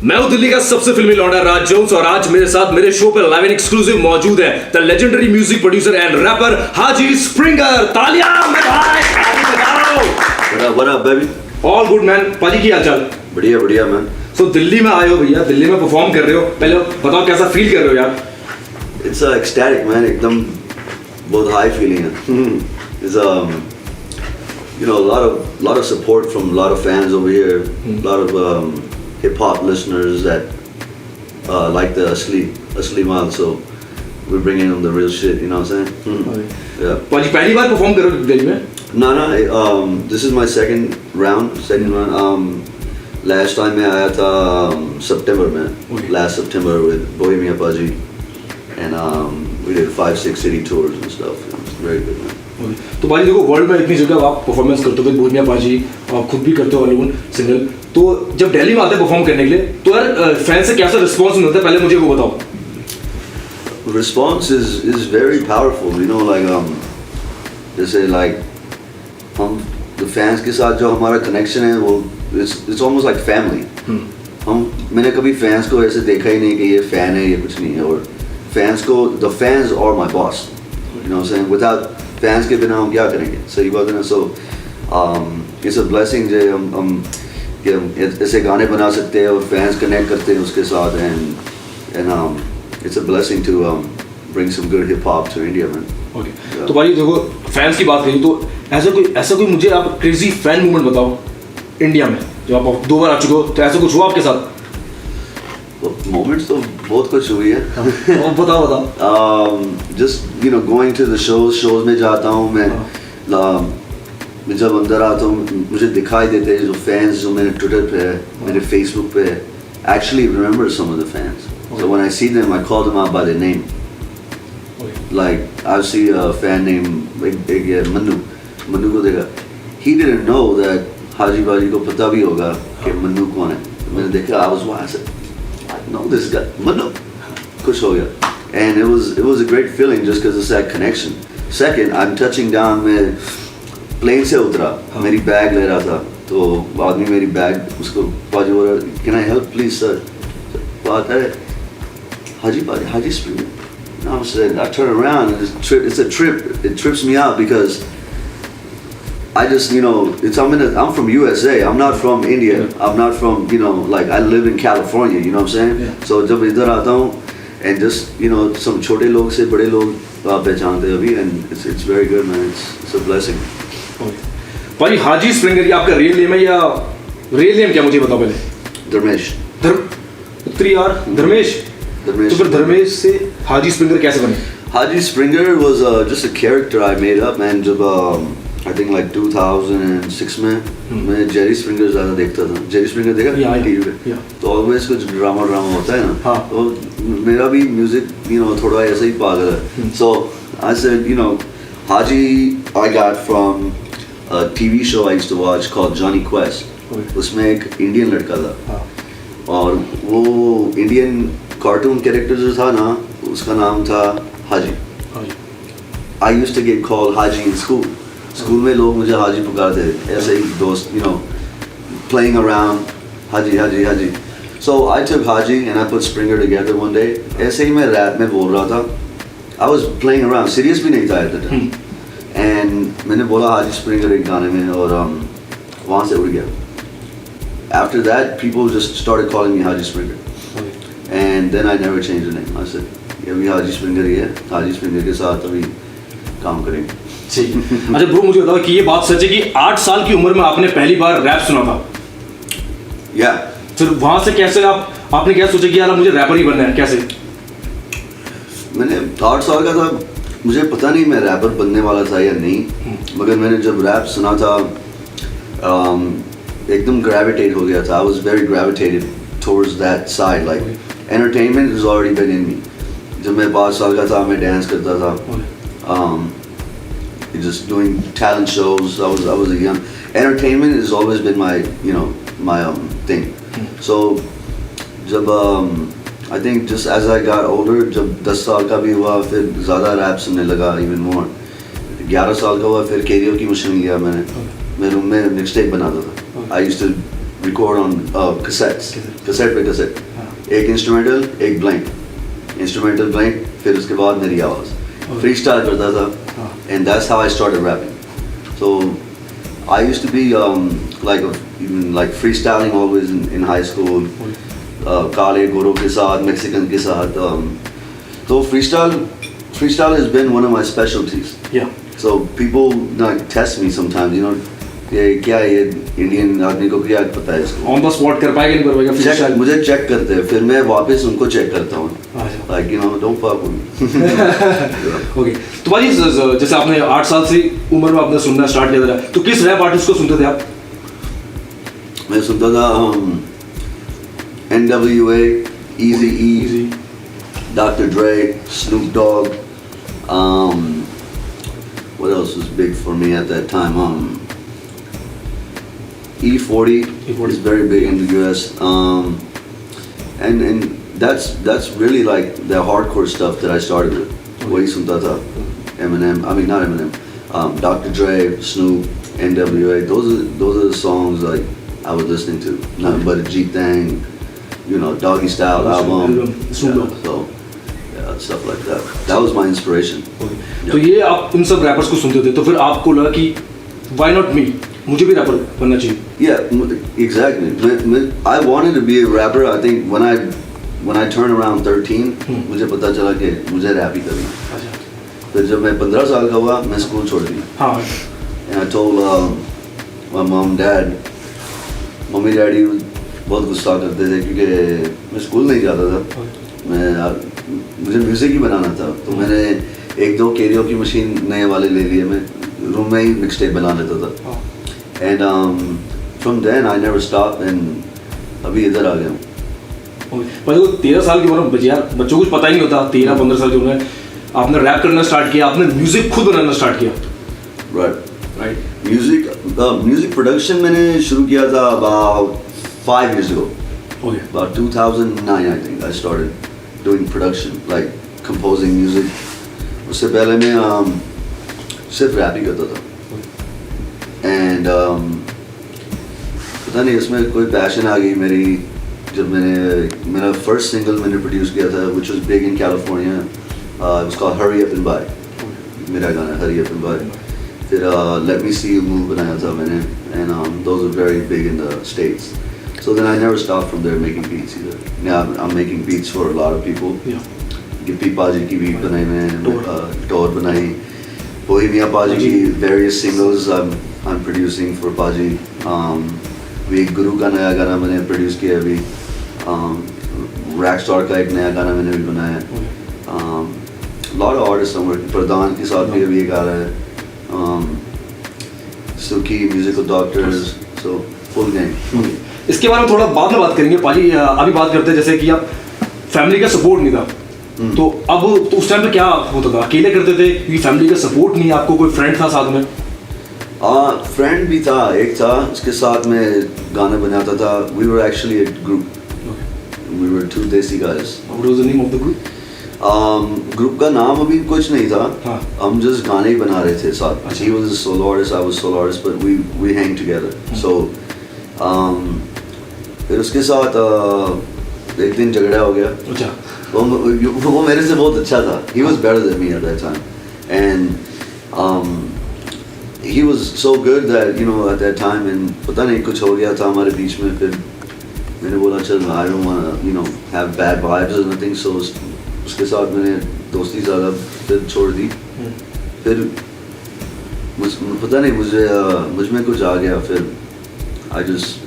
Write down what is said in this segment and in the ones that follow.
मैं हूं दिल्ली का सबसे फिल्मी लौंडा राज जोन्स और आज मेरे साथ मेरे शो पर लाइव एंड एक्सक्लूसिव मौजूद है the legendary music producer and rapper Haji Springer. तालियां मेरे भाई, ताली बजाओ। What up, baby? All good man. पाजी की हालचाल? बढ़िया बढ़िया मैन। सो दिल्ली में आए हो भैया, दिल्ली में परफॉर्म कर रहे हो, पहले बताओ कैसा फील कर रहे हो यार? It's ecstatic man, एकदम बहुत high feeling है। It's you know a lot of support from a lot of fans over here, a lot of hip hop listeners that like the asli mal, so we're bringing them the real shit, you know what I'm saying? Yeah. पाजी पहली बार perform कर रहे हो दिल्ली में? No, this is my second round. Last time मैं आया था September में, last September with Bohemia Paji, and we did 5-6 city tours and stuff. It was very good, man. तो भाई देखो, वर्ल्ड में इतनी जगह आप परफॉर्मेंस करते हो, बोहेमिया पाजी आप खुद भी करते हो अलून सिंगल, तो जब दिल्ली में आते हैं परफॉर्म करने के लिए तो यार फैन से कैसा रिस्पांस मिलता है, पहले मुझे वो बताओ। Response is very powerful, you know, like जैसे like हम the fans के साथ जो हमारा connection है वो it's almost like family. मैंने कभी fans को ऐसे देखा ही नहीं कि ये fan है, ये कुछ नहीं है, और fans को the fans are my boss, you know what I'm saying? Without fans के बिना हम क्या करेंगे, सही बात है ना? So it's a blessing जो हम ऐसे गाने बना सकते हैं और fans connect करते हैं उसके साथ, and it's a blessing to bring some good hip hop to India, man. Okay. तो भाई देखो, फैंस की बात करी तो ऐसा कोई मुझे आप क्रेजी फैन मूवमेंट बताओ इंडिया में, जो आप 2 बार आ चुके हो, तो ऐसा कुछ हुआ आपके साथ? मोमेंट्स तो बहुत कुछ हुई है। बताओ। Just you know, going to the shows में जाता हूँ मैं जब अंदर आता हूँ मुझे दिखाई देते हैं जो fans जो मेरे ट्विटर पे है, मेरे फेसबुक पे है, actually remember some of the fans. So when I see them, I call them out by their name. Like I see a fan named Manu को देखा, he didn't know that हाजी बाजी को पता भी होगा कि मन्नू कौन है। मैंने देखा, I was wow, I said, I know this guy, Manu. खुश हो गया, and it was a great feeling just because it's that connection. Second, I'm touching down, मैं plane से उतरा, मेरी बैग ले रहा था, तो आदमी मेरी बैग उसको बाजी बोल रहा, can I help please sir? बात है हाजी Springer. I said, I turn around and it's a trip. It trips me out because I just, you know, I'm from USA. I'm not from India. Yeah. I'm not from, you know, like I live in California. You know what I'm saying? Yeah. So जब इधर आता हूँ and just, you know, some छोटे लोग से बड़े लोग पहचानते हैं अभी, and it's very good, man. It's a blessing. भाई हाजी स्प्रिंगर ये आपका रियल नेम है या रियल नेम क्या, मुझे बताओ पहले। धर्मेश। धर्मेश। तो फिर धर्मेश से हाजी स्प्रिंगर कैसे बने? Haji Springer was just a character I made up, man. जब I think like 2006 में मैं जेरी स्प्रिंगर ज़्यादा देखता था। जेरी स्प्रिंगर देखा टीवी पे? तो ऑलवेज कुछ ड्रामा होता है ना, तो मेरा भी म्यूजिक थोड़ा ऐसा ही पागल है। So I said, Haji I got from a TV show I used to watch called Johnny Quest. उसमें एक इंडियन लड़का था और वो इंडियन कार्टून कैरेक्टर जो था ना, उसका नाम था हाजी। I used to get called Haji in school. School में लोग मुझे हाजी पुकारते थे, ऐसे ही दोस्त, playing around, Haji. So I took Haji and I put Springer together one day. ऐसे ही मैं रैप में बोल रहा था. I was playing around, serious भी नहीं था at the time. And मैंने बोला हाजी स्प्रिंगर एक गाने में और वहाँ से उड़ गया. After that, people just started calling me Haji Springer. And then I never changed the name. I said, ये भी हाजी स्प्रिंगर ही है, हाजी स्प्रिंगर के साथ अभी काम करेंगे। अच्छा ब्रो, मुझे बताओ कि ये बात सच है कि 8 साल की उम्र में आपने पहली बार रैप सुना था? या फिर वहाँ से कैसे आपने क्या सोचा कि यार मुझे रैपर ही बनना है, कैसे? मैंने 8 साल का था, मुझे पता नहीं मैं रैपर बनने वाला था या नहीं, मगर मैंने जब रैप सुना था एकदम ग्रेविटेट हो गया था। I was very gravitated towards that side, like entertainment has already been in me. जब मैं 5 साल का था मैं डांस करता था, just doing talent shows. I was a young. Entertainment has always been my thing. So जब I think just as I got older, जब 10 साल का भी हुआ फिर ज़्यादा रैप सुनने लगा, even more. 11 साल का हुआ फिर कैरियर की मशीन लिया मैंने, मैं रूम में मिक्सटेप बनाता था। I used to record on cassettes, cassette पे cassette, एक instrumental, एक blank, instrumental blank, फिर उसके बाद मेरी आवाज़, freestyle करता था, and that's how I started rapping. So I used to be like freestyling always in high school, काले गोरों के साथ, Mexican के साथ, तो freestyle has been one of my specialties. Yeah. So people like test me sometimes, you know, ये क्या ये इंडियन आदमी को क्या पता है इसको? On the spot कर पाएगा नहीं कर पाएगा freestyle? मुझे चेक करते हैं, फिर मैं वापस उनको चेक करता हूँ. Like you know, don't fuck with me. Okay. तो भाजी जैसे आपने 8 साल से उम्र में आपने सुनना स्टार्ट किया था, तो किस रैप आर्टिस्ट को सुनते थे आप? मैं सुनता था NWA, Eazy-E, Dr. Dre, Snoop Dogg. What else was big for me at that time? E40 is very big in the US. And that's really like the hardcore stuff that I started with. वही सुनता था. Eminem, I mean not Eminem. Dr. Dre, Snoop, NWA. Those are the songs like I was listening to. Nothing but a G-Thang, you know, Doggy Style album. So yeah, stuff like that. That was my inspiration. तो ये आप इन सब rappers को सुनते थे, तो फिर आपको लगा कि why not me? मुझे भी रैपर बनना चाहिए. Yeah, exactly. I wanted to be a rapper. I think when I turned around 13, मुझे पता चला कि मुझे रैप ही करना है. फिर जब मैं 15 साल का हुआ, मैं स्कूल छोड़ दी. हाँ. And I told my mom, dad, mummy daddy बहुत गुस्सा करते थे क्योंकि मैं स्कूल नहीं जाता था. मुझे म्यूजिक ही बनाना था, तो मैंने 1-2 कैरियोकी मशीन नए वाले ले लिए. मैं रूम में ही मिक्सटेप बना लेता था. And from then I never stopped and अभी इधर आ गया हूँ. पर 13 साल की उम्र में यार बच्चों को कुछ पता ही नहीं होता. 13-15 साल की उम्र में आपने रैप करना स्टार्ट किया, आपने म्यूजिक खुद बनाना स्टार्ट किया. Right. Music production मैंने शुरू किया था about 5 years ago. Okay. About 2009 I think I started doing production, like composing music. उससे पहले मैं सिर्फ रैप ही करता था. And पता नहीं इसमें कोई पैशन आ गई मेरी जब मेरा फर्स्ट सिंगल मैंने प्रोड्यूस किया था, which was big in California. It was called Hurry Up and Buy. मेरा गाना Hurry Up and Buy. फिर Let Me See You Move बनाया था मैंने, and those are very big in the States. So then I never stopped from there making beats either. Now I'm making beats for a lot of people. Yeah. Gippy पाजी की beat बनाई मैंने, टोर बनाई, Bohemia पाजी की various singles I'm producing for पाजी. भी गुरु का नया गाना मैंने प्रोड्यूस किया अभी. रैकस्टार का एक नया गाना मैंने भी बनाया. lot of artists I'm working. प्रधान के साथ भी अभी एक आ रहा है. सुकी musical doctors, so full game. इसके बारे में थोड़ा बाद में बात करेंगे पाजी. अभी बात करते हैं जैसे कि आप फैमिली का सपोर्ट नहीं था, तो अब तो उस टाइम पे क्या होता था? अकेले करते थे क्योंकि फैमिली का सपोर्ट नहीं, आपको कोई फ्रेंड था साथ में? फ्रेंड भी था, एक था उसके साथ में गाना बनाता था. We were actually a group. We were 2 Desi guys. What was the name of the group? Group का नाम अभी कुछ नहीं था. हाँ. हम जस्ट गाने ही बना रहे थे साथ. He was a solo artist, I was solo artist, but we hang together. So फिर उसके साथ एक दिन झगड़ा हो गया. अच्छा. वो मेरे से बहुत अच्छा था. He was better than me at that time, and he was so good that you know at that time, and पता नहीं कुछ हो गया था हमारे बीच में. फिर मैंने बोला चल I don't want to have bad vibes or nothing, so उसके साथ मैंने दोस्ती ज़्यादा फिर छोड़ दी. फिर पता नहीं मुझ में कुछ आ गया. फिर I just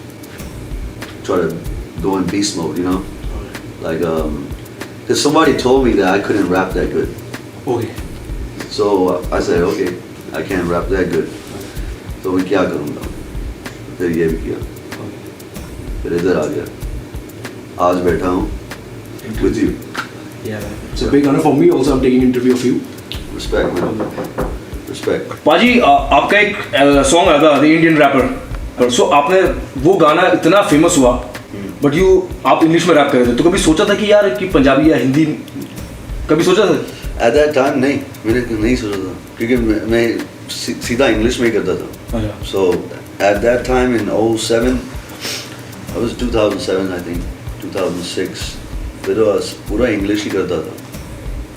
try to go in beast mode, you know, like because somebody told me that I couldn't rap that good. Okay. So I said, okay, I can't rap that good. तो मैं क्या करूँगा? फिर ये भी किया. फिर इधर आ गया. आज बैठा हूँ with you. Yeah, it's a big honor for me also. I'm taking interview of you. Respect, man. Respect. पाजी आपका एक सॉन्ग आया था The Indian Rapper. सो आपने वो गाना इतना फेमस हुआ, बट आप इंग्लिश में रैप कर रहे थे, तो कभी सोचा था कि यार कि पंजाबी या हिंदी, कभी सोचा था? At that time नहीं, मैंने नहीं सोचा था क्योंकि मैं सीधा इंग्लिश में ही करता था. So at that time in 07 I was 2007 I think 2006 फिर पूरा इंग्लिश ही करता था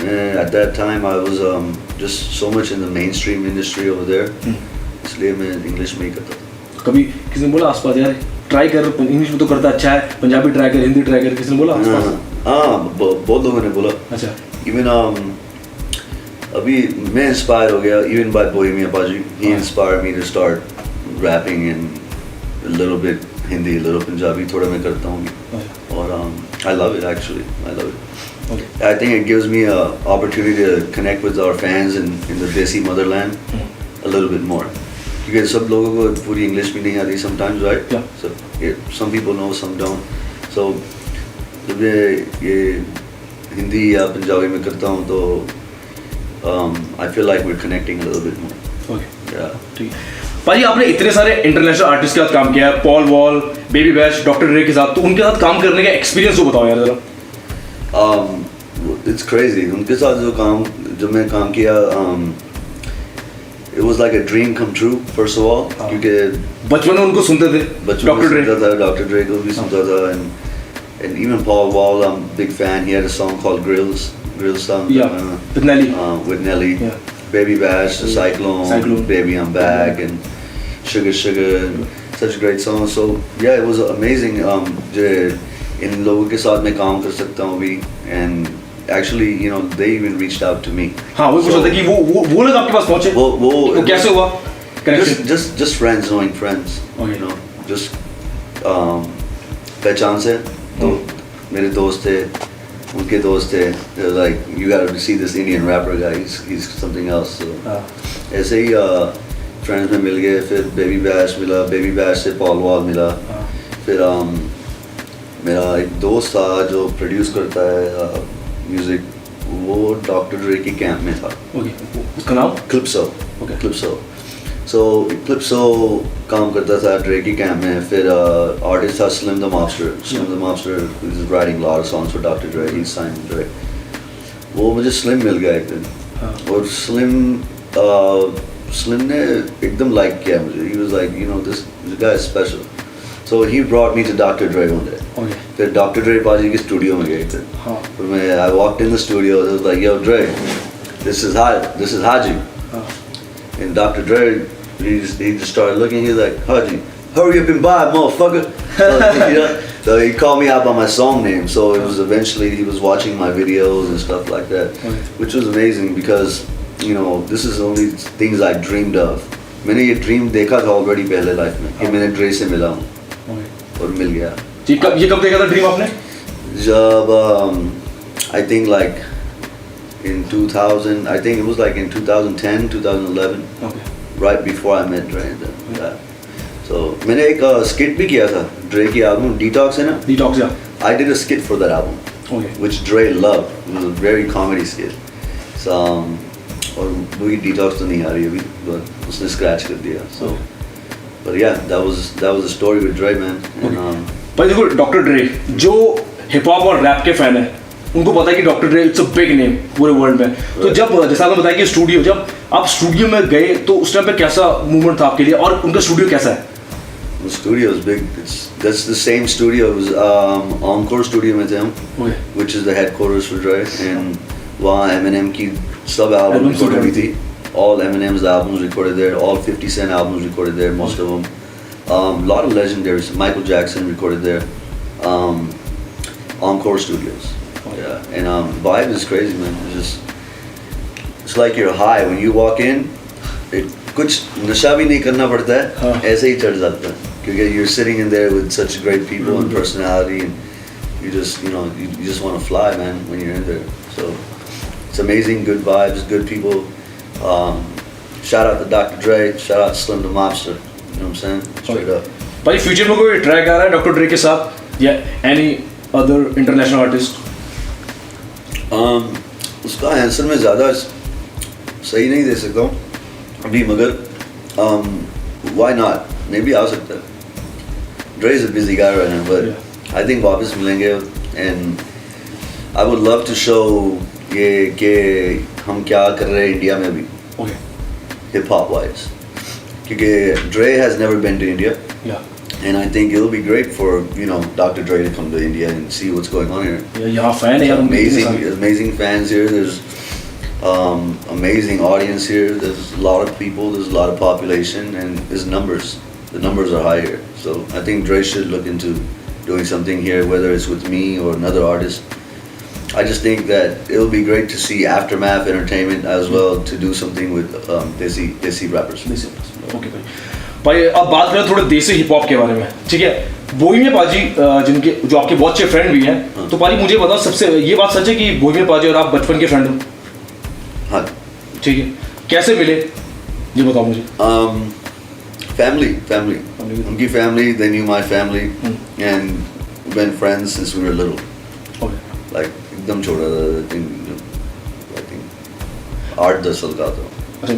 मैं at that time I was just so much in the mainstream industry over there इसलिए मैं इंग्लिश में ही करता था कभी किसी ने बोला आसपास यार ट्राई कर इंग्लिश में तो करता अच्छा है पंजाबी ट्राई कर हिंदी ट्राई कर किसी ने बोला आसपास हाँ बहुत लोगों ने बोला अच्छा even अभी मैं इंस्पायर हो गया even by Bohemia Paji he inspired me to start rapping and a little bit Hindi a little Punjabi थोड़ा मैं करता हूँ और I love it actually I love it okay. I think it gives me a opportunity to connect with our fans in the Desi motherland a little bit more क्योंकि सब लोगों को पूरी इंग्लिश भी नहीं आती sometimes right Yeah. so some people know some don't so जब ये हिंदी या पंजाबी में करता हूँ तो I feel like we're connecting a little bit more okay. yeah ठीक है भाई आपने इतने सारे इंटरनेशनल आर्टिस्ट के साथ काम किया है Paul Wall Baby Bash doctor Dre के साथ तो उनके साथ काम करने का एक्सपीरियंस तो बताओ यार जरा it's crazy उनके साथ जब मैं काम किया it was like a dream come true first of all क्योंकि बचपन में उनको सुनते थे डॉक्टर ड्रे सुनता था डॉक्टर ड्रे को भी सुनता था and even Paul Wall I'm a big fan he had a song called Grills song with Nelly yeah. Baby Bash the Cyclone Baby I'm Back and Sugar and such great songs so yeah it was amazing जो इन लोगों के साथ मैं काम कर सकता हूँ अभी and actually you know they even reached out to me हाँ वो पूछा था कि वो लोग आपके पास पहुँचे वो कैसे हुआ just friends knowing friends okay. you know just पहचान से तो मेरे दोस्त थे उनके दोस्त थे like you gotta see this Indian rapper guy he's something else so ऐसे ही फ्रेंड्स में मिल गए फिर बेबी बैश मिला बेबी बैश से पॉल वॉल मिला फिर मेरा एक दोस्त था जो प्रोड्यूस करता है म्यूजिक वो डॉक्टर ड्रे की कैंप में था उसका नाम क्लिप्सो सो क्लिप्सो काम करता था ड्रे की कैंप में फिर आर्टिस्ट था Slim the mobster is writing lot of songs for doctor Dre he sign Dre वो मुझे स्लिम मिल गया एक दिन और स्लिम ने एकदम लाइक किया मुझे he was like you know this guy is special so he brought me to doctor Dre one day फिर डॉक्टर ड्रे पाजी के स्टूडियो में गए थे फिर मैं I walked in the studio was like yo Dre this is Haji and Dr. Dre he just started looking he's like Haji hurry up and buy motherfucker so he called me out by my song name so it was eventually he was watching my videos and stuff like that which was amazing because you know this is only things I dreamed of मैंने ये dream देखा था already पहले life में कि मैंने Dre से मिला हूँ और मिल गया ये कब देखा था dream आपने जब I think like in 2000 I think it was like in 2010 2011 right before I met Dre yeah. so मैंने एक skit भी किया था Dre की album Detox है ना Detox yeah I did a skit for that album which Dre loved it was a very comedy skit so और वही Detox तो नहीं आ रही अभी but उसने scratch कर दिया so but yeah that was a story with Dre man and भाई देखो डॉक्टर ड्रे जो हिप हॉप और रैप के फैन है उनको पता है कि doctor Dre it's a big name पूरे वर्ल्ड में तो जब जैसा आपने बताया कि स्टूडियो जब आप स्टूडियो में गए तो उस टाइम पे कैसा मूवमेंट था आपके लिए और उनका स्टूडियो कैसा है The studio is big. That's the same studio. It was Encore Studio में थे हम, which is the headquarters for Dre, and वहाँ Eminem की सब album recorded हुई थी. All Eminem's albums recorded there. All 50 Cent albums recorded there. Most of them. Lot of legendaries. Michael Jackson recorded there. Encore Studios. Yeah, and vibe is crazy, man. It's like you're high when you walk in. कुछ नशा भी नहीं करना पड़ता है, ऐसे ही चढ़ जाता है, क्योंकि you're sitting in there with such great people and personality, and you just want to fly, man, when you're in there. So it's amazing, good vibes, good people. Shout out to Dr. Dre, shout out to Slim the Mobster. You know what I'm saying? Straight up. भाई future में कोई track आ रहा है doctor Dre के साथ या any other international artist? उसका answer मैं ज़्यादा सही नहीं दे सकता हूँ अभी, मगर why not? मे बी आ सकता है. Dre is a busy guy right now, but I think वापस मिलेंगे, and I would love to show ये कि हम क्या कर रहे हैं इंडिया में अभी, hip hop wise, क्योंकि Dre has never been to India. And I think it'll be great for, you know, Dr. Dre to come to India and see what's going on here. यहाँ fan है यार उनके इतने Amazing, सारे। amazing fans here. There's amazing audience here. There's a lot of people. There's a lot of population, and there's numbers. The numbers are high here. So I think Dre should look into doing something here, whether it's with me or another artist. I just think that it'll be great to see Aftermath Entertainment as well to do something with Desi rappers. Okay भाई अब बात करें थोड़े देसी hip hop के बारे में, ठीक है। बोहेमिया पाजी जिनके जो आपके बहुत अच्छे फ्रेंड भी हैं, तो पाजी मुझे बताओ, सबसे ये बात सच है कि बोहेमिया पाजी और आप बचपन के फ्रेंड हो? हाँ, ठीक है, कैसे मिले ये बताओ मुझे। Family. Unki family, they knew my family, and we've been friends since we were little. Okay Like एकदम छोटा था, I think 8-10 साल का था. अच्छा,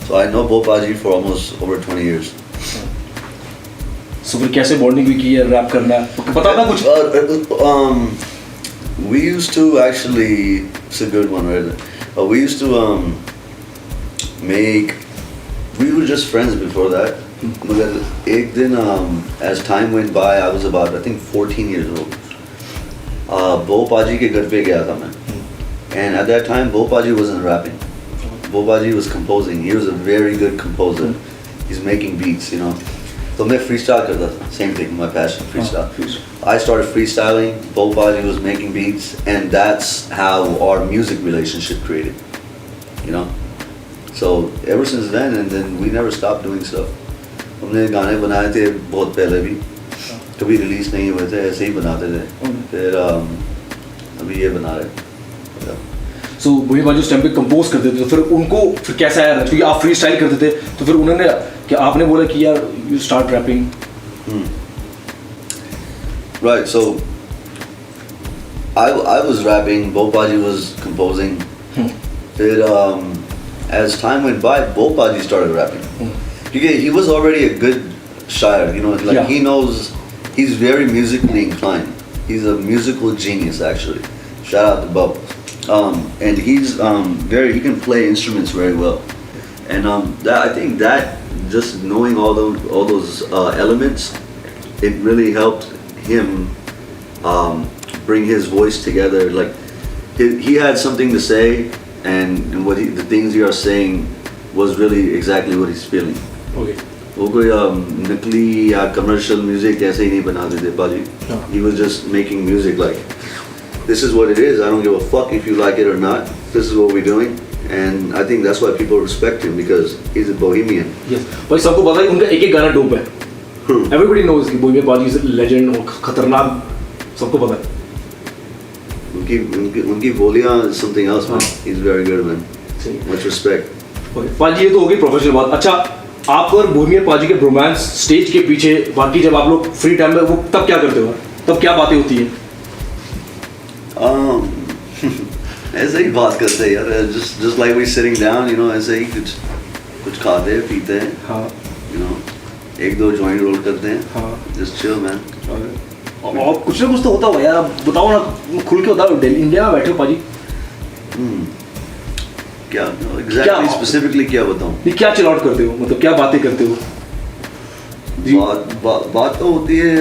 So I know Bopaji for almost over 20 years. सो फिर कैसे बॉन्डिंग हुई कि ये रैप करना है, पता था कुछ? We used to actually, it's a good one right there. We used to we were just friends before that. मगर एक दिन as time went by, I was about I think 14 years old. Bopaji के घर पे गया था मैं, and at that time Bopaji wasn't rapping. Bopaji was composing. He was a very good composer. He's making beats, you know. So मैं freestyle करता था. Same thing, my passion, freestyle. I started freestyling. Bopaji was making beats, and that's how our music relationship created. You know. So ever since then, and then we never stopped doing stuff. हमने गाने बनाए थे बहुत पहले भी, कभी release नहीं हुए थे, ऐसे ही बनाते थे. फिर अभी ये बना रहे. सो बोहेमिया पाजी उस टाइम पे कंपोज करते थे, तो फिर उनको फिर कैसे आया, क्योंकि आप फ्री स्टाइल करते थे, तो फिर उन्होंने कि आपने बोला कि यार you start rapping? Right, so I was rapping, Bopaji was composing. Then as time went by, Bopaji started rapping. Because he was already a good shire, you know, like he knows, he's very musically inclined. He's a musical genius actually. Shout out to Bo. And he's he can play instruments very well. And that, I think that just knowing all those elements, it really helped him bring his voice together. Like he had something to say, and the things he was saying was really exactly what he's feeling. Okay वो कोई नकली या commercial music ऐसे ही नहीं बनाते थे पाजी. He was just making music like, this is what it is. I don't give a fuck if you like it or not. This is what we're doing, and I think that's why people respect him, because he's a bohemian. Yes भाई, सबको पता है उनका एक एक गाना dope है. Everybody knows कि बोहेमिया पाजी इज लेजेंड और खतरनाक, सबको पता है. उनकी बोलियां is something else, man. He's very good, man. Much respect. पाजी ये तो होगी प्रोफेशनल बात. अच्छा, आप और बोहेमिया पाजी के रोमांस स्टेज के पीछे, बाकी जब आप लोग फ्री टाइम में, वो तब क्या करते हो, तब क्या बातें होती है? ऐसे ही बात करते हैं यार, just like we sitting down, you know, ऐसे ही कुछ खाते हैं पीते हैं. हाँ, you know, 1-2 जॉइंट रोल करते हैं. हाँ, just chill, man. और कुछ ना कुछ तो होता होगा यार. आप बताओ ना, खुल के बताओ. दिल्ली इंडिया में बैठे हो पाजी, क्या exactly specifically क्या बताऊं? नहीं क्या चिल आउट करते हो, मतलब क्या बातें करते हो? बात तो होती है,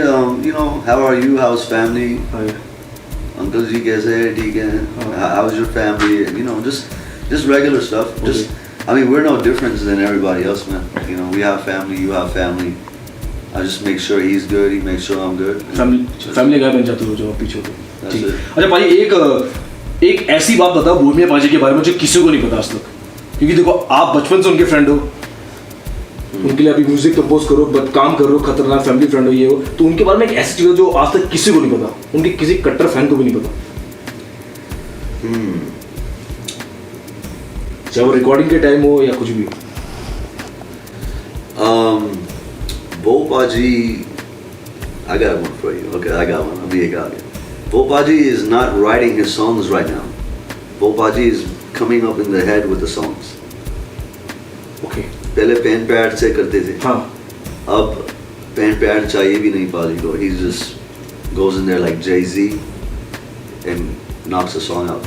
you know, how are you, how's family, uncle ji कैसे हैं, ठीक है, how's your family, you know, just regular stuff. Just, I mean, we're no different than everybody else, man. You know, we have family, you have family. I just make sure he's good, he makes sure I'm good. Family गाय बन जाते हो जब आप पीछे होते हो. That's it. अच्छा भाई, एक ऐसी बात बताओ बोहेमिया पाजी के बारे में जो किसी को नहीं पता आज तक, क्योंकि देखो आप बचपन से उनके फ्रेंड हो, उनके लिए अभी म्यूजिक कंपोज करो, काम कर रहे हो, खतरनाक फैमिली फ्रेंड हो, ये हो, तो उनके बारे में एक ऐसी चीज़ है जो आज तक किसी को नहीं पता, उनके किसी कट्टर फैन को भी नहीं पता. चाहे वो रिकॉर्डिंग के टाइम हो या कुछ भी. Bopaji, I got one for you. Okay, I got one. Abhi ek aa gaya. Bopaji is not writing his songs right now. Bopaji is coming up in the head with the songs. Okay. पहले pen pad से करते थे. हाँ. अब pen pad चाहिए भी नहीं पाजी को. He just goes in there like Jay-Z and knocks a song out.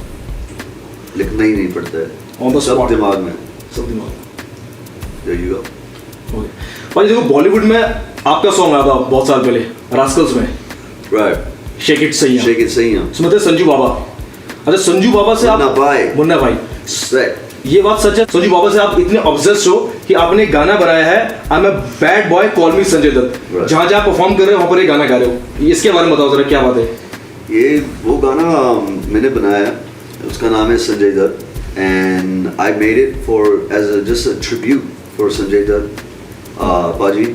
लिखना ही नहीं पड़ता है. On the सब spot. दिमाग में. सब दिमाग. There you go. Okay. भाई देखो बॉलीवुड में आपका सॉन्ग आया था बहुत साल पहले रास्कल्स में, Right. शेक इट सही है, Shake it, sing him. उसमें थे संजू बाबा। अच्छा संजू बाबा से आप, मुन्ना भाई। मुन्ना भाई, Sick. ये बात सच है, संजू बाबा से आप इतने ऑब्सेस्ड हो कि आपने एक गाना बनाया है I am a bad boy call me Sanjay Dutt, Right. जहाँ जहाँ परफॉर्म कर रहे हो वहाँ पर ये गाना गा रहे हो, इसके बारे में बताओ जरा क्या बात है। ये वो गाना मैंने बनाया, उसका नाम है Sanjay Dutt, and I made it for as just a tribute for Sanjay Dutt Baji.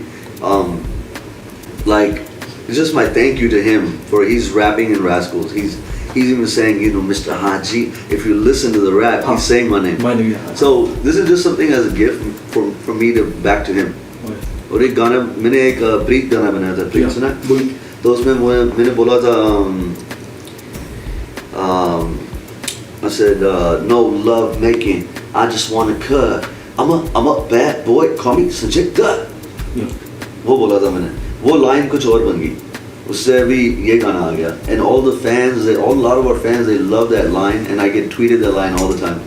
Like it's just my thank you to him for he's rapping in Rascals. He's even saying, you know, Mr. Haji. If you listen to the rap, he's saying my name. My name, yeah. So this is just something as a gift for me to back to him. और एक गाना मैंने एक प्रीत गाना बनाया था, प्रीत सुना? तो उसमें मैंने बोला था I said no love making, I just want to cut. I'm a bad boy, call me Sanjay Dutt. वो बोला था मैंने, वो लाइन कुछ और बन गई, उससे अभी ये गाना आ गया, and all the fans, a lot of our fans, they love that line, and I get tweeted that line all the time.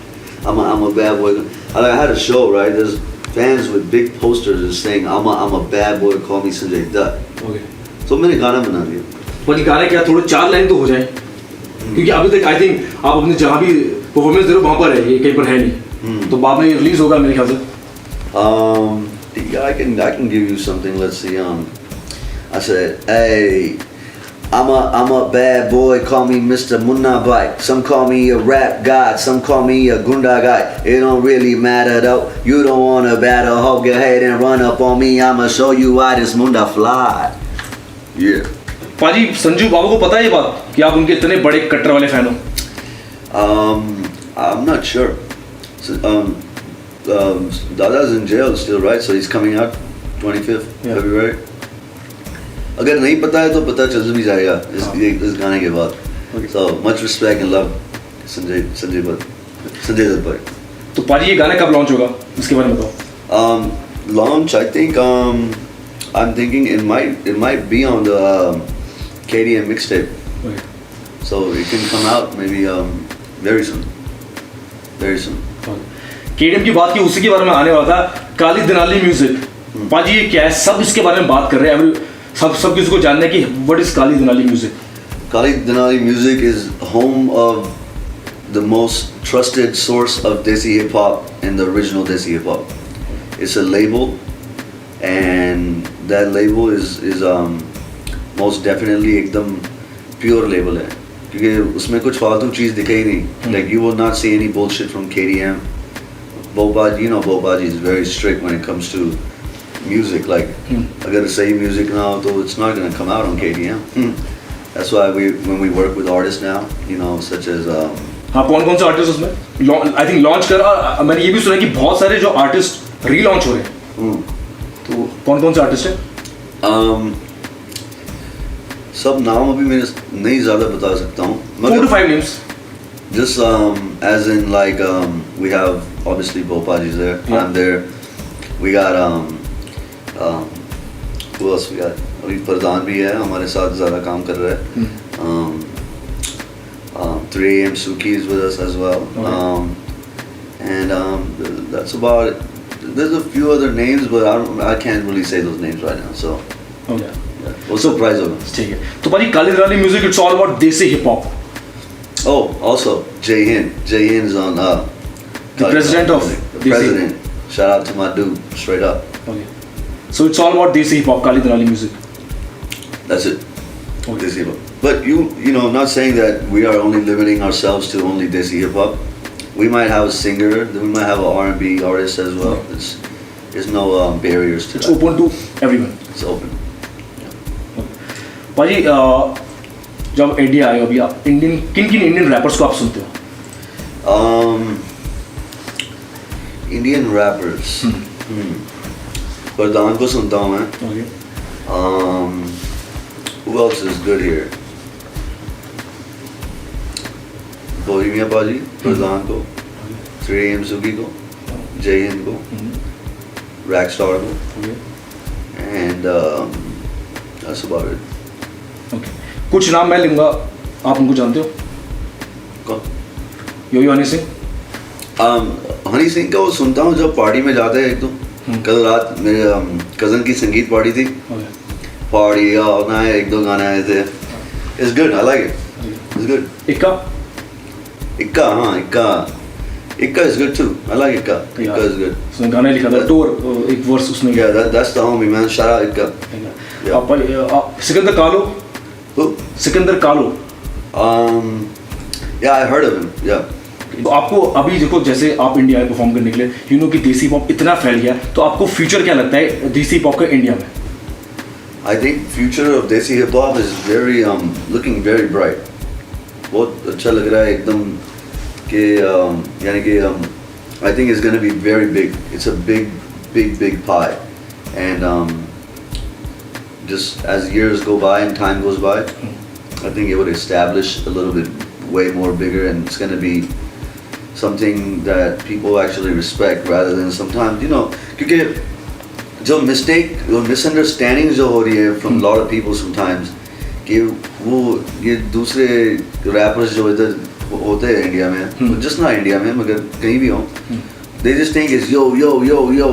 I'm a bad boy. I had a show, right? There's fans with big posters just saying I'm a bad boy, call me Sanjay Dutt. Okay. So मैंने गाना बना दिया। पर ये गाने क्या थोड़े 4 line तो हो जाए, क्योंकि अभी तक आई थिंक आप अपने जहाँ भी परफॉर्मेंस दे रहे हो वहाँ पर है, ये कहीं पर है नहीं, तो बाद में ये रिलीज होगा मेरे ख्याल से। Yeah, I can give you something. Let's see. I said, hey, I'm a bad boy. Call me Mr. Munna Bhai. Some call me a rap god. Some call me a gunda guy. It don't really matter though. You don't wanna battle, hold your head and run up on me. I'ma show you why this munda fly. Yeah. पाजी संजू बाबा को पता है ये बात कि आप उनके इतने बड़े कट्टर वाले फैन हो? I'm not sure. So, Dada's in jail still, right? So he's coming out 25th February. अगर नहीं पता है तो पता चल भी जाएगा इस गाने के बाद. So much respect and love, Sanjay Dutt भाई. तो पाजी ये गाना कब लॉन्च होगा, इसके बारे में बताओ. Launch, I think I'm thinking it might be on the KDM mixtape. Okay. So it can come out maybe very soon. Very soon. KDM की बात की, उसी के बारे में आने वाला था. काली दिनाली म्यूजिक, पाजी ये क्या है, सब इसके बारे में बात कर रहे हैं, सब किसी को जानना है कि what is Kali Denali Music. Kali Denali Music is home of the most trusted source of Desi hip hop and the original Desi hip hop. It's a label, and that label is most definitely एकदम pure label है, क्योंकि उसमें कुछ फालतू चीज़ दिखे ही नहीं. Like you will not see any bullshit from KDM. Bobaji, you know, Bobaji is very strict when it comes to music. Like, अगर सही music ना हो तो it's not gonna come out on KDM. That's why when we work with artists now, you know, such as हाँ, कौन से artist उसमें I think launch कर, और मैंने ये भी सुना कि बहुत सारे जो आर्टिस्ट रीलॉन्च हो रहे हैं, तो कौन से आर्टिस्ट हैं? सब नाम अभी मैं नहीं ज़्यादा बता सकता हूँ. 4 to 5 names. Just as in like we have obviously Bopaji's there. Yeah. I'm there. We got who else we got? अभी प्रधान भी है हमारे साथ ज़्यादा काम कर रहा है. 3AM Suki is with us as well. Okay. And that's about it. There's a few other names, but I can't really say those names right now. So Okay. yeah, we'll surprise them. ठीक है. तो पाजी काली Denali music, it's all about देसी hip hop. Oh, also Jay Hind. Jay Hind's on The president of the DC. president. Shout out to my dude, straight up. Okay. So it's all about desi hip hop, Kali Dinali music. That's it. Okay. Desi hip hop. But you know, I'm not saying that we are only limiting ourselves to only Desi hip hop. We might have a singer, then we might have an R&B artist as well. There's no barriers to It's that. open to everyone. It's open. पाजी जब India आए अभी, आप किन Indian rappers को आप सुनते हो? Indian rappers. प्रधान को सुनता हूँ मैं. Okay. Who else is good here? Bohemia Baji, प्रधान को, 3AM Suki को, Jay Hind को, Rackstar को, Okay. and that's about it. Okay. कुछ नाम मैं लूँगा, आप उनको जानते हो? कौन? यो हनी सिंह. हनी सिंह को सुनता हूँ जब पार्टी में जाते हैं एक तो. कल रात मेरे कज़न की संगीत पार्टी थी, पार्टी ऑल नाइट, एक दो गाने आए थे. It's good, I like it. It's good. इक्का हाँ इक्का is good too. I like इक्का is good. उसने गाने लिखा था टूर, एक वर्स उसने. Yeah, that's the homie man. Shout out इक्का. आप सिकंदर कालो? Who? सिकंदर कालो. Yeah, I heard of him. Yeah. तो आपको अभी देखो जैसे आप इंडिया में परफॉर्म करने के लिए यू नो कि देसी पॉप इतना फैल गया, तो आपको फ्यूचर क्या लगता है देसी पॉप का इंडिया में? I think future of Desi hip hop is very looking very bright. बहुत अच्छा लग रहा है एकदम कि यानी कि I think it's going to be very big. It's a big pie, and just as years go by and time goes by, I think it would establish a little bit way more bigger, and it's going to be something that people actually respect rather than sometimes क्योंकि जो misunderstandings जो हो रही है from lot of people sometimes कि वो ये दूसरे rappers जो इधर होते हैं इंडिया में, just not इंडिया में मगर कहीं भी हो, they just think it's yo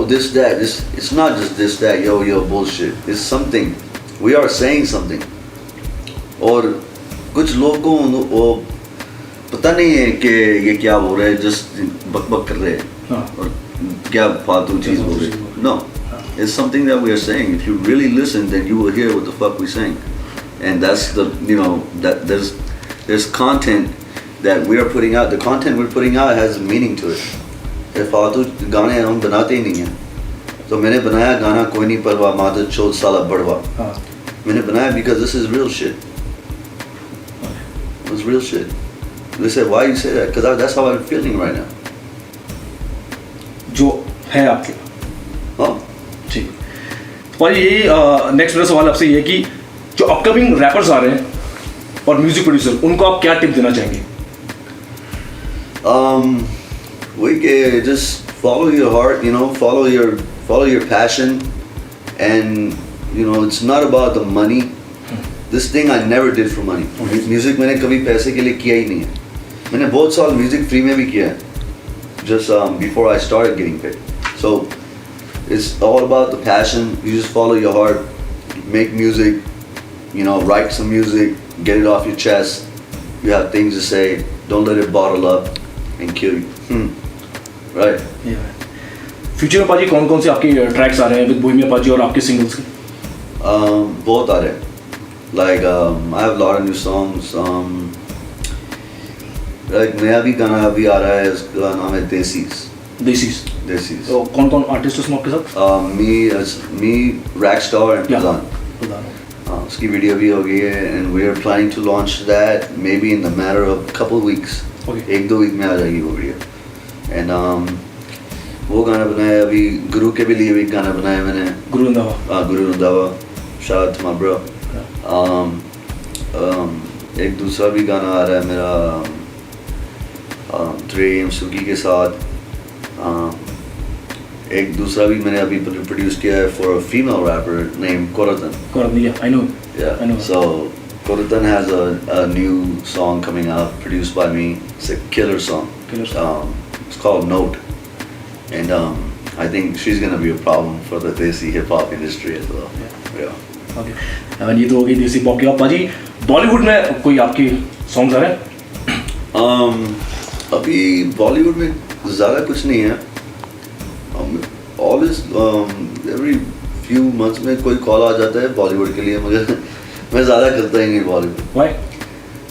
this that this. It's not just this that yo bullshit. It's something. We are saying something. और कुछ लोगों को वो पता नहीं है कि ये क्या हो रहा है, just बक कर रहे हैं और क्या फालतू चीज बोल रहे हैं. No. It's something that we are saying. If you really listen, then you will hear what the fuck we're saying. And that's the, that there's content that we are putting out. The content we're putting out has a meaning to it. If फालतू गाने हम बनाते ही नहीं हैं, तो मैंने बनाया गाना कोई नहीं परवाह माधव 14 साल बड़वा. मैंने बनाया because this is real shit. It's real shit. They said, why you say that? Because that's how I'm feeling right now. जो है आपके. हाँ. ठीक. और ये नेक्स्ट मेरा सवाल आपसे ये है कि जो अपकमिंग रैपर्स आ रहे हैं और म्यूजिक प्रोड्यूसर, उनको आप क्या टिप देना चाहेंगे? We can just follow your heart, follow your passion, and it's not about the money. This thing I never did for money. Music मैंने कभी पैसे के लिए किया ही नहीं है. मैंने बहुत साल म्यूजिक फ्री में भी किया है, just before I started getting paid. So it's all about the passion. You just follow your heart, make music, write some music, get it off your chest. You have things to say. Don't let it bottle up and kill you. Right? Yeah. Future में पाजी कौन से आपके tracks आ रहे हैं with Bohemia पाजी और आपके सिंगल्स के? बहुत आ रहे हैं. Like I have a lot of new songs. Like नया भी गाना अभी आ रहा है, उसका नाम है देसीज. तो कौन आर्टिस्ट उसमें आपके साथ? me Rackstar and Pradhan. उसकी वीडियो भी हो गई है, and we are planning to launch that maybe in the matter of a couple of weeks. एक दो वीक में आ जाएगी वो वीडियो. And वो गाना बनाया अभी, गुरु के भी लिए भी गाना बनाया मैंने. Guru Randhawa. Shout out to my bro. एक दूसरा भी गाना आ रहा है मेरा Dre सुगी के साथ. एक दूसरा भी मैंने अभी प्रोड्यूस किया है for a female rapper named Koratan. Yeah, I know. Yeah. I know. So Koratan has a new song coming out produced by me. It's a killer song. It's called Note, and I think she's gonna be a problem for the Desi hip hop industry as well. Yeah. Okay. ये तो हो गई देसी pop की. आप पाजी बॉलीवुड में कोई आपके सॉन्ग्स आ रहे हैं? अभी बॉलीवुड में ज़्यादा कुछ नहीं है. Always every few months में कोई कॉल आ जाता है बॉलीवुड के लिए, मगर मैं ज़्यादा करता ही नहीं Bollywood. Why?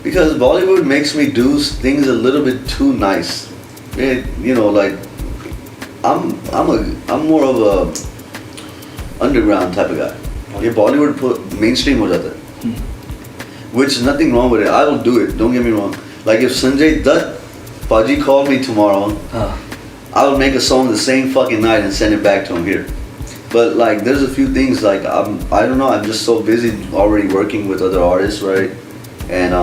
Because Bollywood makes me do things a little bit too nice. Like I'm more of a underground type of guy. ये Bollywood mainstream हो जाता है, which is nothing wrong with it. I will do it. Don't get me wrong. Like if Sanjay Dutt Paji called me tomorrow, I will make a song the same fucking night and send it back to him here. But like there's a few things like I don't know, I'm just so busy already working with other artists, right? And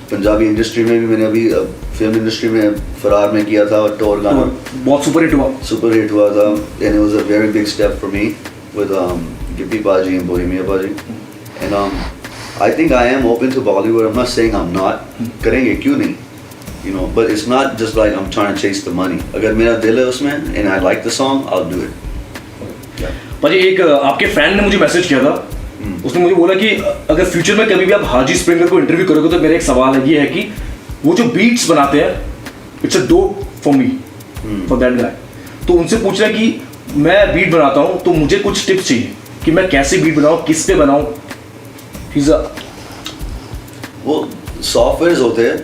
Punjabi industry में भी मैंने अभी film industry में फरार में किया था टोर गाना. बहुत सुपर हिट हुआ था. And it was a very big step for me with Gippy Paji and Bohemia Paji. And I think I am open to Bollywood. I'm not saying I'm not. करेंगे क्यों नहीं? But it's not just like I'm trying to chase the money. अगर मेरा दिल है उसमें and I like the song, I'll do it. भाजी एक आपके फैन ने मुझे मैसेज किया था, उसने मुझे बोला कि अगर फ्यूचर में कभी भी आप हाजी स्प्रिंगर को इंटरव्यू करोगे तो मेरा एक सवाल है, ये है कि वो जो बीट्स बनाते हैं, it's a do for me, for that guy. तो उनसे पूछ रहा है कि मैं बीट बनाता हूँ तो मुझे कुछ टिप्स चाहिए कि मैं कैसे बीट बनाऊँ, किस पे बनाऊँ। वो सॉफ्टवेयर होते हैं,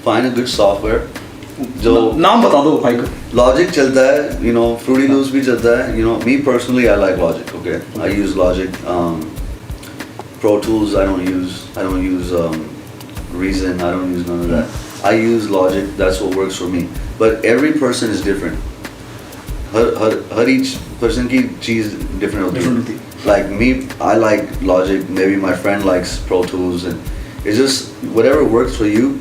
फाइंड अ गुड सॉफ्टवेयर जो नाम बता दो भाई का। लॉजिक चलता है, यू नो, फ्रूटी लूप्स भी चलता है, you know. Me personally I like logic, okay, I use logic. Pro tools I don't use Reason, I don't use none of that. I use Logic, that's what works for me. But every person is different. Her each person की चीज़ different होती है. Like me, I like Logic, maybe my friend likes Pro Tools, and it's just whatever works for you.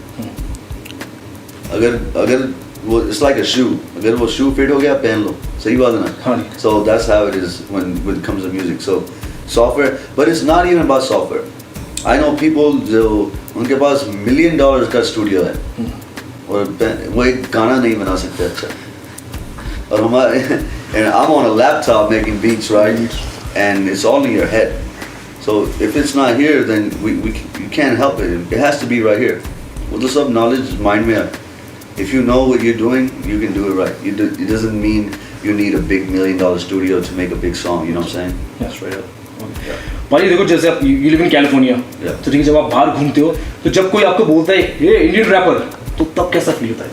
अगर वो it's like a shoe, अगर वो shoe fit हो गया पहन लो, सही बात है ना? So that's how it is when it comes to music. So software, but it's not even about software. I know people जो उनके पास $1 million का स्टूडियो है और वो एक गाना नहीं बना सकते अच्छा, और हमारे and I'm on a laptop making beats, right? And it's all in your head. So if it's not here, then you can't help it. It has to be right here. वो तो सब knowledge mind में है. If you know what you're doing, you can do it right. It doesn't mean you need a big $1 million studio to make a big song. You know what I'm saying? Yeah, straight up. भाई देखो, जैसे आप you live in California, तो ठीक है, जब आप बाहर घूमते हो तो जब कोई आपको बोलता है ये इंडियन रैपर, तो तब कैसा फील होता है?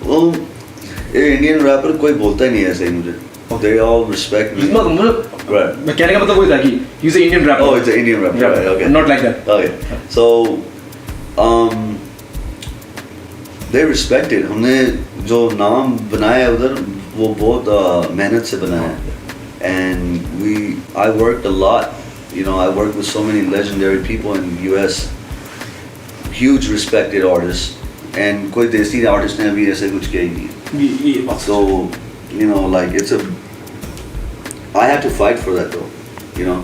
वो ये इंडियन रैपर कोई बोलता ही नहीं है ऐसे ही मुझे. They all respect me. Right. मैं कहने का मतलब वही था कि he's an Indian rapper. Oh, it's an Indian rapper. Yeah, right, okay. Not like that. Okay. So, they respect it. हमने जो नाम बनाया है उधर, वो बहुत मेहनत से बनाया है. And I worked a lot, you know. I worked with so many legendary people in the US, huge respected artists, and कोई देसी artist ने अभी ऐसे कुछ किया ही नहीं. So, you know, like I had to fight for that though, you know.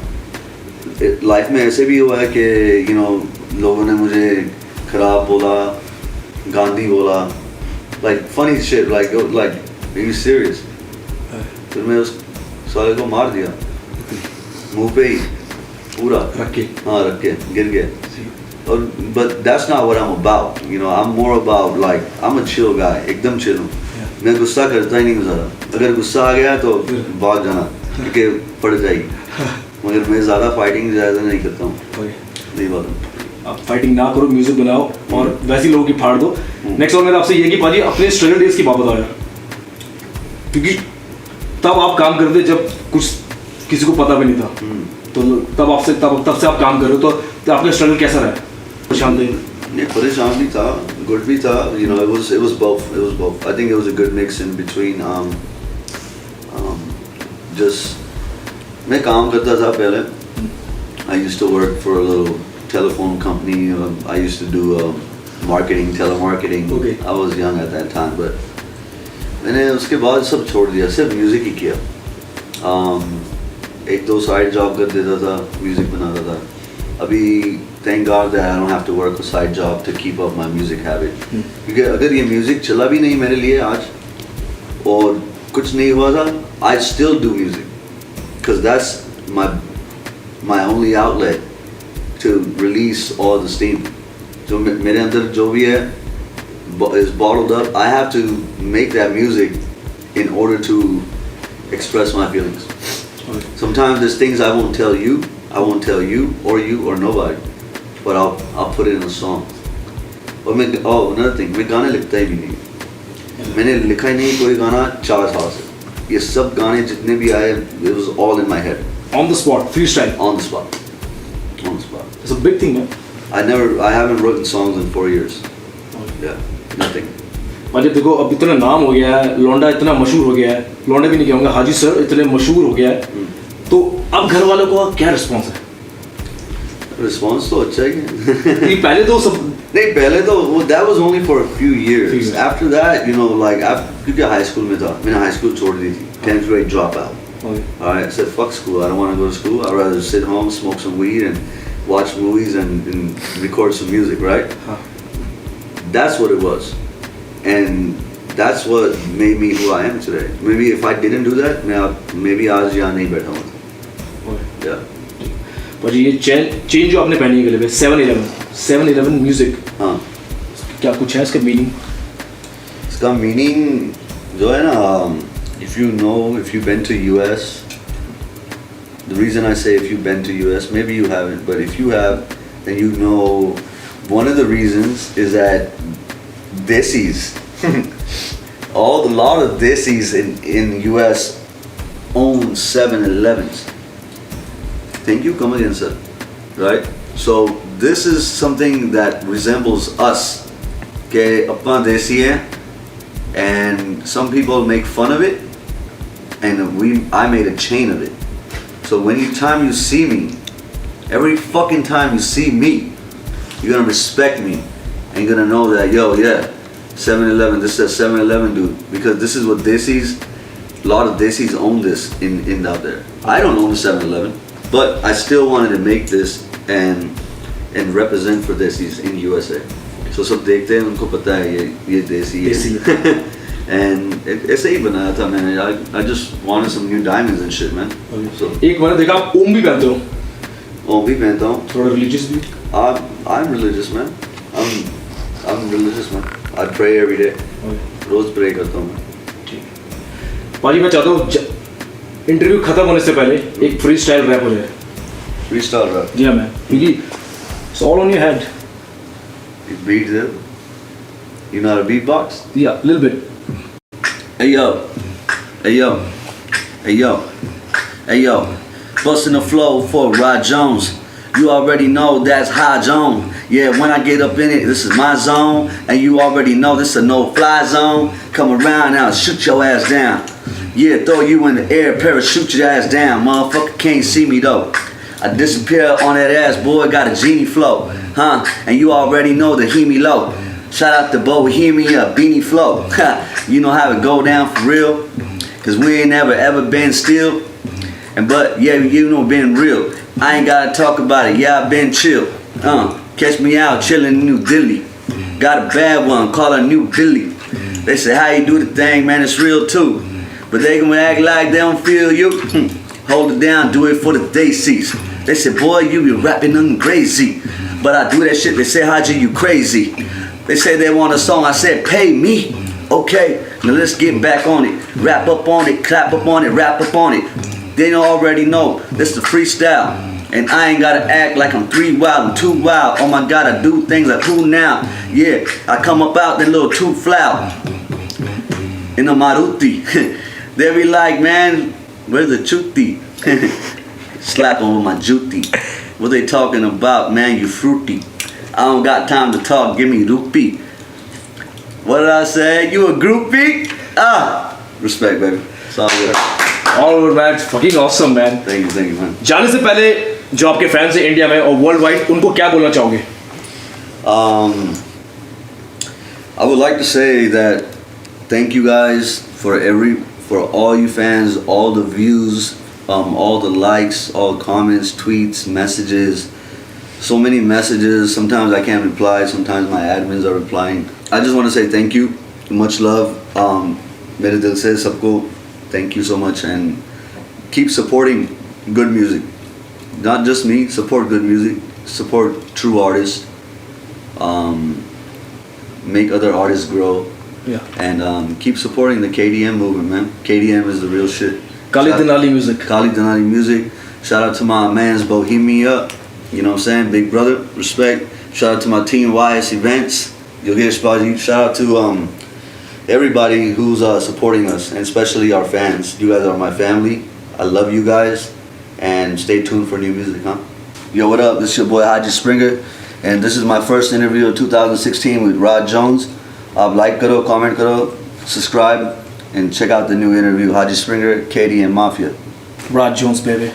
Life में ऐसे भी हुआ है कि, you know, लोगों ने मुझे खराब बोला, गांधी बोला, like funny shit, like are you serious? फिर मैं उस साले को मार दिया मुंह पे ही पूरा रख के गिर गया. और but that's not what I'm about, you know. I'm more about like I'm a chill guy, एकदम chill हूँ. मैं गुस्सा करता ही नहीं हूँ ज़्यादा. अगर गुस्सा आ गया तो भाग जाना क्योंकि पड़ जाएगी. मगर मैं ज़्यादा फाइटिंग ज़्यादा नहीं करता हूँ. नहीं बात है. आप फाइटिंग ना करो, म्यूजिक बनाओ और वैसे लोगों की फाड़ दो. नेक्स्ट और मेरा आपसे ये कि पाजी अपने स्ट्रगल डेज की बात बताओ यार, क्योंकि तब आप काम करते जब कुछ किसी को पता भी नहीं था, तो तब से आप काम कर रहे हो, तो आपका स्ट्रगल कैसा रहा? परेशान थे? नहीं, परेशान भी था, गुड भी था, you know. It was both. I think it was a good mix in between. Just मैं काम करता था पहले. I used to work for a little telephone company. I used to do telemarketing. Okay. I was young at that time, but मैंने उसके बाद सब छोड़ दिया, सिर्फ म्यूज़िक ही किया. एक दो साइड जॉब कर देता था, म्यूज़िक बनाता था. अभी thank God that I don't have to work a side job to keep up my music habit. क्योंकि अगर ये म्यूज़िक चला भी नहीं मेरे लिए आज और कुछ नहीं हुआ था, I'd still do music because that's my only outlet to release all the steam. जो मेरे अंदर जो भी है is bottled up. I have to make that music in order to express my feelings. Okay. Sometimes there's things I won't tell you or nobody, but I'll put it in a song. Another thing, मैं गाने लिखता ही भी नहीं. मैंने लिखा ही नहीं कोई गाना 4 साल से. ये सब गाने जितने भी आए, it was all in my head. On the spot, freestyle. On the spot. It's a big thing, man. I haven't written songs in 4 years. Yeah. Nothing. भाई देखो, अब इतना नाम हो गया है, लौंडा इतना मशहूर हो गया है, लौंडा भी नहीं कहूँगा, हाजी सर इतने मशहूर हो गया है, तो अब घर वालों को क्या रिस्पॉन्स है? रिस्पॉन्स तो अच्छा ही है. पहले तो सब नहीं, पहले तो that was only for a few years. After that, you know, like क्योंकि हाई स्कूल में था, मैंने हाई स्कूल छोड़ दी थी. 10th grade dropout. Alright, I said fuck school. I don't want to go to school. I'd rather sit home, smoke some weed, and watch movies and record some music. Right? That's what it was. And that's what made me who I am today. Maybe if I didn't do that, maybe आज यहाँ नहीं बैठा हूँ. Yeah. भाजी ये chain जो आपने पहनी है गले पे 711 म्यूजिक, हाँ. क्या कुछ है इसका मीनिंग? इसका मीनिंग जो है ना, if you've been to US, the reason I say if you've been to US, maybe you haven't, but if you have, then you know one of the reasons is that desis, a lot of desis in US own 7-Elevens. Thank you, come again, sir. Right? So this is something that resembles us. Okay, apna desi hai, and some people make fun of it, and I made a chain of it. So anytime you see me, every fucking time you see me, you're gonna respect me, and you're gonna know that, yo, yeah, 7-Eleven, this is a 7-Eleven dude, because this is what desis, a lot of desis own this in out there. I don't own the 7-Eleven, but I still wanted to make this and represent for desis in USA. So सब देखते हैं, उनको पता है ये देसी है. And ऐसे ही बनाया था मैंने. I just wanted some new diamonds and shit, man. So एक मैंने देखा आप ओम भी पहनते हो. ओम भी पहनता हूँ. थोड़ा रिलीजियस भी. I'm religious, man. I'm religious, man. I pray every day. Rose pray करता हूँ मैं. भाजी मैं चाहता हूँ इंटरव्यू खत्म होने से पहले एक फ्री स्टाइल रैप हो जाए. Freestyle rap. जी हाँ मैम, क्योंकि it's all on your head. You beat it. You know how to beatbox? Yeah, a little bit. Hey yo, hey yo, hey yo, hey yo, busting the flow for Rod Jones. You already know that's high zone. Yeah, when I get up in it, this is my zone. And you already know this is a no-fly zone. Come around now, shoot your ass down. Yeah, throw you in the air, parachute your ass down. Motherfucker can't see me though. I disappear on that ass, boy, got a genie flow. Huh? And you already know the hear me low. Shout out to Bohemia, Beanie Flow. You know how it go down for real. Cause we ain't ever been still. But yeah, you know been real. I ain't gotta talk about it, yeah, I been chill. Catch me out chillin' in New Delhi. Got a bad one, call her New Billy. They say how you do the thing, man, it's real too. But they gonna act like they don't feel you. Hold it down, do it for the Daisies. They say, boy, you be rapping on crazy. But I do that shit, they say, Haji, you crazy. They say they want a song, I said, pay me. Okay, now let's get back on it. Rap up on it, clap up on it, rap up on it. They already know, this is freestyle. And I ain't gotta act like I'm 3 wild, I'm 2 wild. Oh my God, I do things like who now? Yeah, I come up out that little 2 flout. In a Maruti. They be like, man, where's the chuti? Slap on with my juti. What they talking about, man, you fruity. I don't got time to talk, give me rupee. What did I say? You a groupie? Respect, baby. It's all good. All over, man. It's fucking awesome, man. Thank you, man. जाने से पहले जो आपके fans हैं India में और world wide, उनको क्या बोलना चाहोगे? I would like to say that thank you guys for all you fans, all the views, all the likes, all comments, tweets, messages. So many messages. Sometimes I can't reply. Sometimes my admins are replying. I just want to say thank you. Much love. Mere dil se sabko thank you so much, and keep supporting good music. Not just me. Support good music. Support true artists. Make other artists grow. Yeah. And keep supporting the KDM movement, man. KDM is the real shit. Kali Denali music. Kali Denali music. Shout out to my man's Bohemia. You know what I'm saying? Big brother. Respect. Shout out to my team YS Events. You'll get a spot. Shout out to everybody who's supporting us, and especially our fans. You guys are my family. I love you guys. And stay tuned for new music, huh? Yo, what up? This is your boy Haji Springer. And this is my first interview of 2016 with Rod Jones. Like karo, comment karo, subscribe, and check out the new interview, Haji Springer, KD and Mafia. Rod Jones, baby.